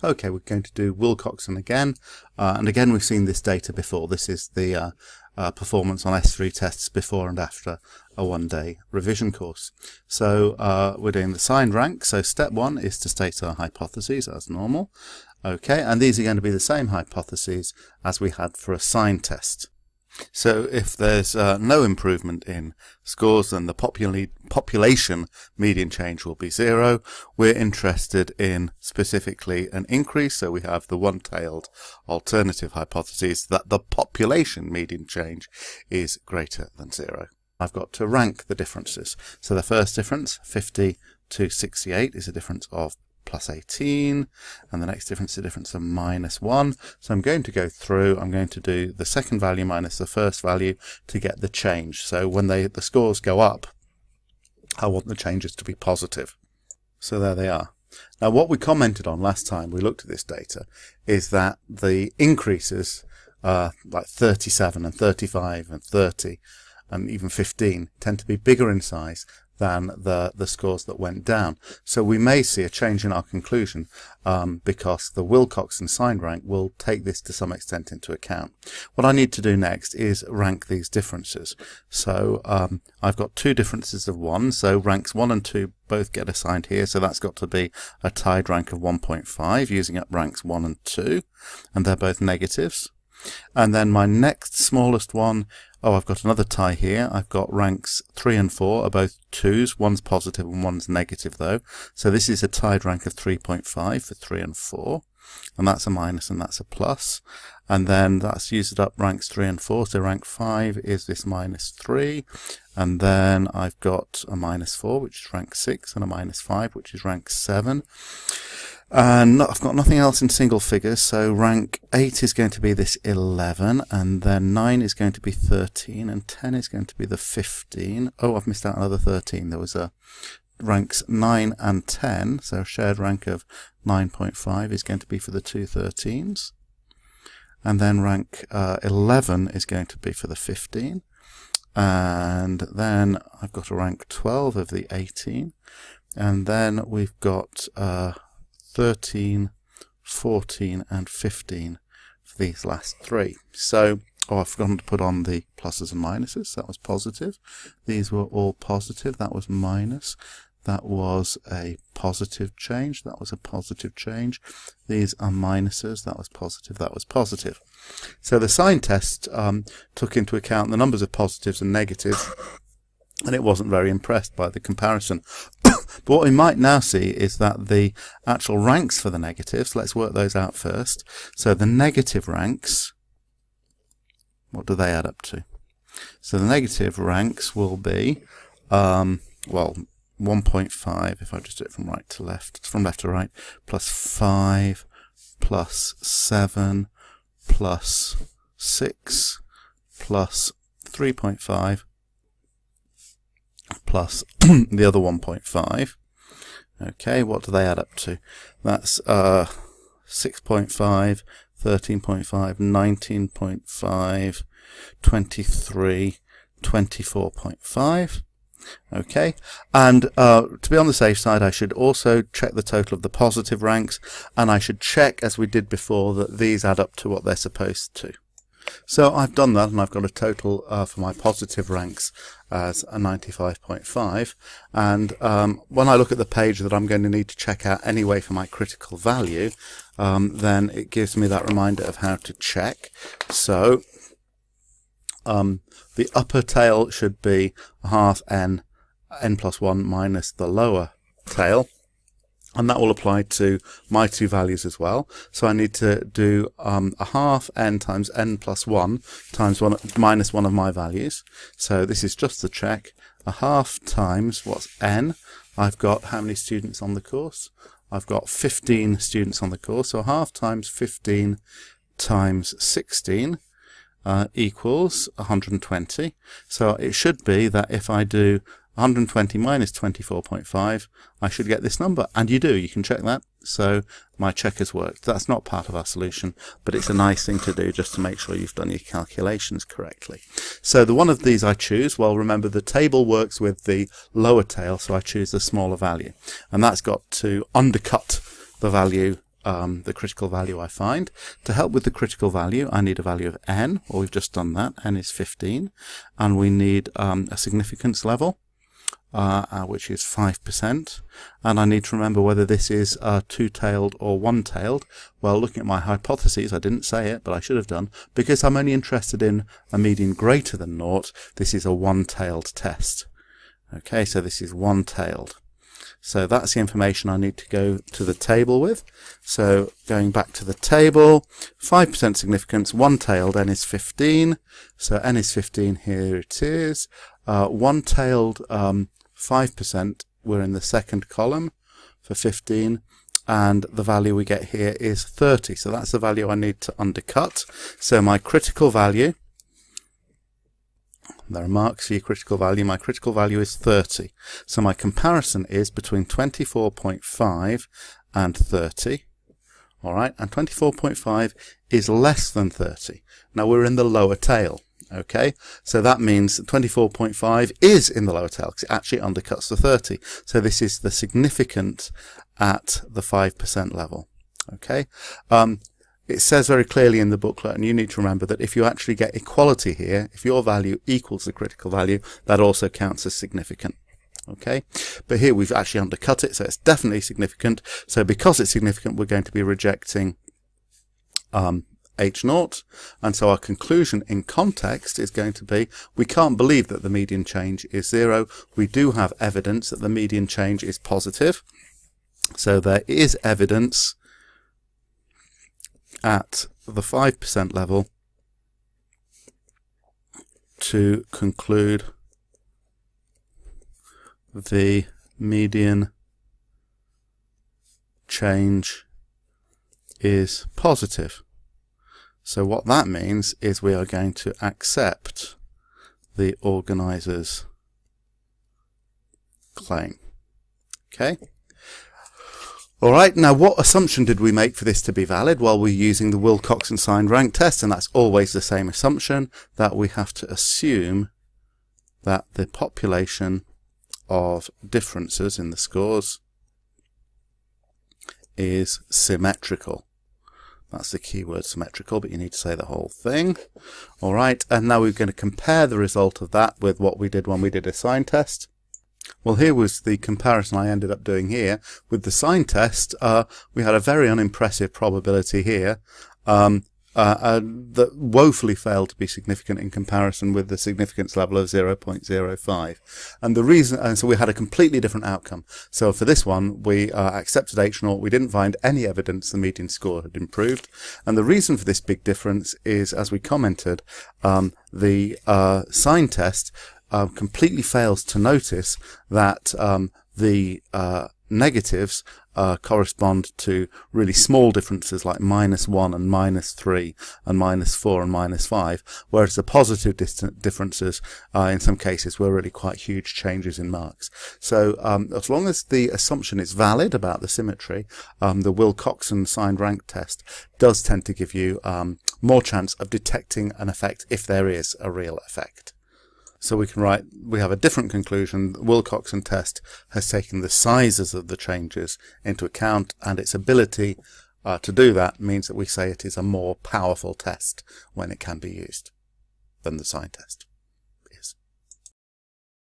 Okay, we're going to do Wilcoxon again, and again we've seen this data before. This is the performance on S3 tests before and after a one-day revision course. So we're doing the signed rank. So step one is to state our hypotheses as normal. Okay, and these are going to be the same hypotheses as we had for a signed test. So if there's no improvement in scores, then the population median change will be 0. We're interested in specifically an increase, so we have the one-tailed alternative hypothesis that the population median change is greater than 0. I've got to rank the differences. So the first difference, 50 to 68, is a difference of plus 18, and the next difference is a difference of minus 1. So I'm going to go through, I'm going to do the second value minus the first value to get the change. So when the scores go up, I want the changes to be positive. So there they are. Now what we commented on last time we looked at this data is that the increases, like 37 and 35 and 30 and even 15, tend to be bigger in size than the scores that went down. So we may see a change in our conclusion because the Wilcoxon signed rank will take this to some extent into account. What I need to do next is rank these differences. So I've got two differences of 1, so ranks 1 and 2 both get assigned here, so that's got to be a tied rank of 1.5 using up ranks 1 and 2, and they're both negatives. And then my next smallest one, I've got another tie here. I've got ranks 3 and 4 are both 2s. One's positive and one's negative though. So this is a tied rank of 3.5 for 3 and 4. And that's a minus and that's a plus. And then that's used up ranks 3 and 4. So rank 5 is this minus 3. And then I've got a minus 4, which is rank 6, and a minus 5, which is rank 7. And I've got nothing else in single figures, so rank 8 is going to be this 11, and then 9 is going to be 13, and 10 is going to be the 15. Oh, I've missed out another 13. There was a ranks 9 and 10, so a shared rank of 9.5 is going to be for the two 13s. And then rank 11 is going to be for the 15. And then I've got a rank 12 of the 18. And then we've got 13, 14 and 15 for these last three. So, I've forgotten to put on the pluses and minuses. That was positive. These were all positive. That was minus. That was a positive change. That was a positive change. These are minuses. That was positive. That was positive. So the sign test took into account the numbers of positives and negatives, and it wasn't very impressed by the comparison. But what we might now see is that the actual ranks for the negatives, let's work those out first. So the negative ranks, what do they add up to? So the negative ranks will be, well, 1.5, if I just do it from right to left, from left to right, plus 5, plus 7, plus 6, plus 3.5, plus the other 1.5. Okay, what do they add up to? That's 6.5, 13.5, 19.5, 23, 24.5. Okay, and to be on the safe side, I should also check the total of the positive ranks, and I should check, as we did before, that these add up to what they're supposed to. So I've done that, and I've got a total for my positive ranks as a 95.5. And when I look at the page that I'm going to need to check out anyway for my critical value, then it gives me that reminder of how to check. So the upper tail should be half n plus 1 minus the lower tail. And that will apply to my two values as well. So I need to do a half n times n plus 1 times 1 minus 1 of my values. So this is just the check. A half times what's n? I've got how many students on the course? I've got 15 students on the course. So a half times 15 times 16 equals 120. So it should be that if I do 120 minus 24.5, I should get this number. And you do, you can check that. So my check has worked. That's not part of our solution, but it's a nice thing to do just to make sure you've done your calculations correctly. So the one of these I choose, well, remember the table works with the lower tail, so I choose the smaller value. And that's got to undercut the value the critical value I find. To help with the critical value, I need a value of n, or we've just done that, n is 15, and we need a significance level, which is 5%, and I need to remember whether this is two-tailed or one-tailed. Well, looking at my hypotheses, I didn't say it, but I should have done, because I'm only interested in a median greater than 0, this is a one-tailed test. Okay, so this is one-tailed. So that's the information I need to go to the table with. So going back to the table, 5% significance, one-tailed, n is 15. So n is 15, here it is. One-tailed 5%, we're in the second column for 15. And the value we get here is 30. So that's the value I need to undercut. So my critical value, there are marks for your critical value. My critical value is 30. So my comparison is between 24.5 and 30. All right, and 24.5 is less than 30. Now we're in the lower tail. Okay, so that means 24.5 is in the lower tail because it actually undercuts the 30. So this is the significant at the 5% level. Okay. It says very clearly in the booklet, and you need to remember that if you actually get equality here, if your value equals the critical value, that also counts as significant. Okay, but here we've actually undercut it, so it's definitely significant. So because it's significant, we're going to be rejecting H0, and so our conclusion in context is going to be, we can't believe that the median change is 0. We do have evidence that the median change is positive. So there is evidence at the 5% level to conclude the median change is positive. So what that means is we are going to accept the organizer's claim. Okay? All right, now what assumption did we make for this to be valid? Well, we're using the Wilcoxon signed rank test, and that's always the same assumption, that we have to assume that the population of differences in the scores is symmetrical. That's the key word, symmetrical, but you need to say the whole thing. All right, and now we're going to compare the result of that with what we did when we did a sign test. Well, here was the comparison I ended up doing here. With the sign test, we had a very unimpressive probability here that woefully failed to be significant in comparison with the significance level of 0.05. And the reason, and so we had a completely different outcome. So for this one, we accepted H0. We didn't find any evidence the median score had improved. And the reason for this big difference is, as we commented, the sign test completely fails to notice that the negatives correspond to really small differences like -1 and -3 and -4 and -5, whereas the positive differences in some cases were really quite huge changes in marks. So as long as the assumption is valid about the symmetry, the Wilcoxon signed rank test does tend to give you more chance of detecting an effect if there is a real effect. So we can write, we have a different conclusion. The Wilcoxon test has taken the sizes of the changes into account, and its ability to do that means that we say it is a more powerful test when it can be used than the sign test.